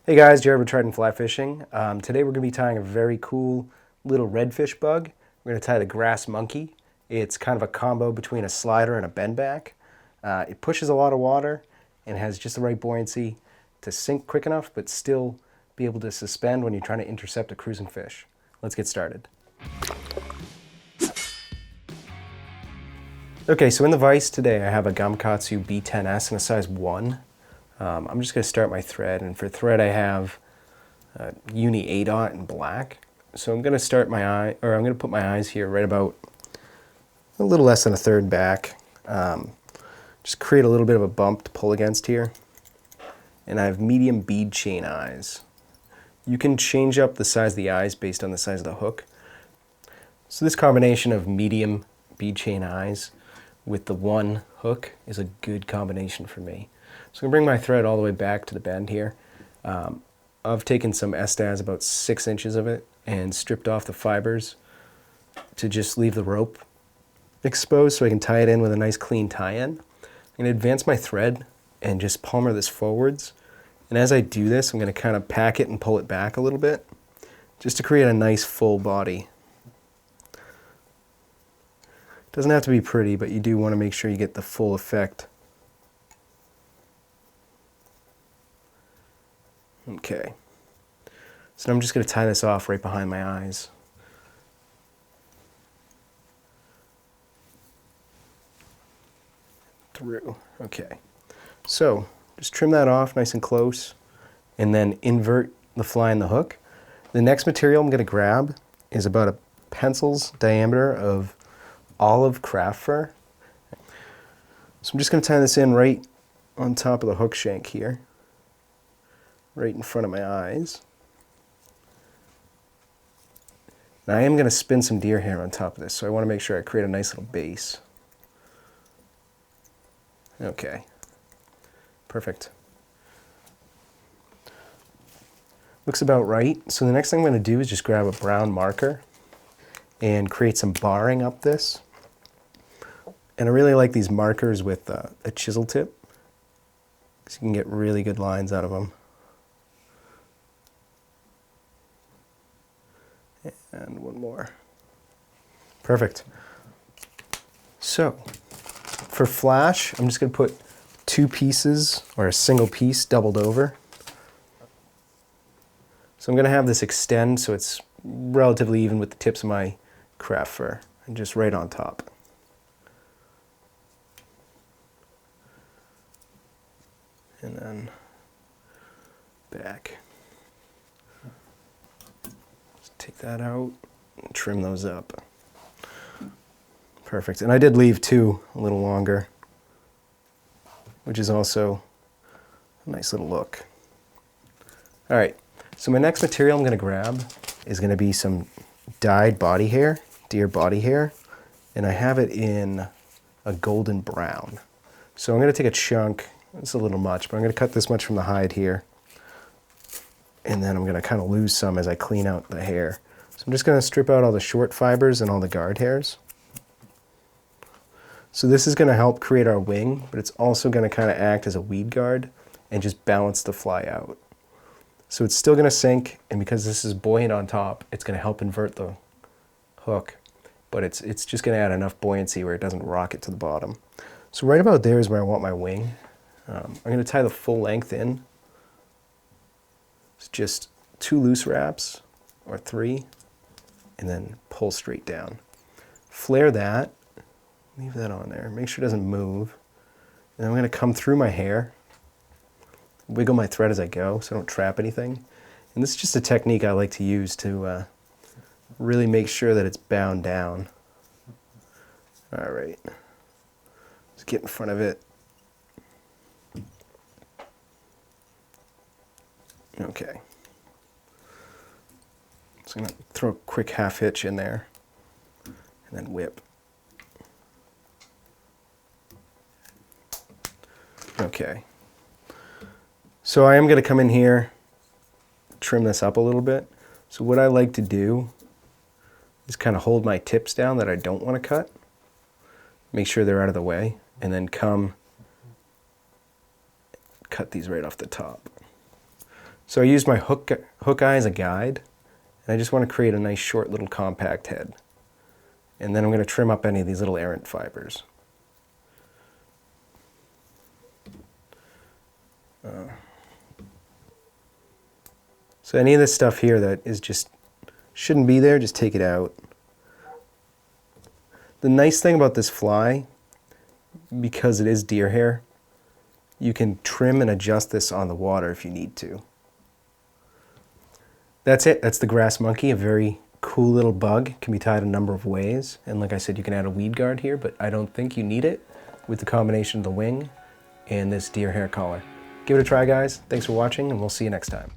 Hey guys, Jared with Trident Fly Fishing. Today we're going to be tying a very cool little redfish bug. We're going to tie the grass monkey. It's kind of a combo between a slider and a bend back. It pushes a lot of water and has just the right buoyancy to sink quick enough but still be able to suspend when you're trying to intercept a cruising fish. Let's get started. Okay, so in the vise today I have a Gamakatsu B10S in a size 1. I'm just going to start my thread, and for thread I have Uni A-Dot in black. So I'm going to start I'm going to put my eyes here right about a little less than a third back. Just create a little bit of a bump to pull against here. And I have medium bead chain eyes. You can change up the size of the eyes based on the size of the hook. So this combination of medium bead chain eyes with the one hook is a good combination for me. So I'm going to bring my thread all the way back to the bend here. I've taken some Estaz, about 6 inches of it, and stripped off the fibers to just leave the rope exposed so I can tie it in with a nice clean tie-in. I'm going to advance my thread and just palmer this forwards. And as I do this, I'm going to kind of pack it and pull it back a little bit just to create a nice full body. It doesn't have to be pretty, but you do want to make sure you get the full effect. Okay, so I'm just going to tie this off right behind my eyes. Through. Okay, so just trim that off nice and close and then invert the fly and the hook. The next material I'm going to grab is about a pencil's diameter of olive craft fur. So I'm just going to tie this in right on top of the hook shank here, right in front of my eyes. Now I am going to spin some deer hair on top of this, so I want to make sure I create a nice little base. Okay, perfect. Looks about right. So the next thing I'm going to do is just grab a brown marker and create some barring up this. And I really like these markers with a chisel tip, because you can get really good lines out of them. And one more. Perfect. So, for flash, I'm just going to put 2 pieces, or a single piece, doubled over. So I'm going to have this extend so it's relatively even with the tips of my craft fur, and just right on top. And then back. Take that out and trim those up. Perfect. And I did leave 2 a little longer, which is also a nice little look. All right, so my next material I'm going to grab is going to be some dyed body hair, deer body hair, and I have it in a golden brown. So I'm going to take a chunk, it's a little much, but I'm going to cut this much from the hide here. And then I'm going to kind of lose some as I clean out the hair. So I'm just going to strip out all the short fibers and all the guard hairs. So this is going to help create our wing, but it's also going to kind of act as a weed guard and just balance the fly out. So it's still going to sink, and because this is buoyant on top, it's going to help invert the hook, but it's just going to add enough buoyancy where it doesn't rock it to the bottom. So right about there is where I want my wing. I'm going to tie the full length in. It's just 2 loose wraps, or 3, and then pull straight down. Flare that, leave that on there, make sure it doesn't move. And I'm going to come through my hair, wiggle my thread as I go so I don't trap anything. And this is just a technique I like to use to really make sure that it's bound down. All right, let's get in front of it. Okay. So I'm going to throw a quick half hitch in there and then whip. Okay. So I am going to come in here, trim this up a little bit. So what I like to do is kind of hold my tips down that I don't want to cut. Make sure they're out of the way, and then come cut these right off the top. So I used my hook eye as a guide, and I just want to create a nice short little compact head. And then I'm going to trim up any of these little errant fibers. So any of this stuff here that is just shouldn't be there, just take it out. The nice thing about this fly, because it is deer hair, you can trim and adjust this on the water if you need to. That's it. That's the grass monkey, a very cool little bug. It can be tied a number of ways. And like I said, you can add a weed guard here, but I don't think you need it with the combination of the wing and this deer hair collar. Give it a try, guys. Thanks for watching, and we'll see you next time.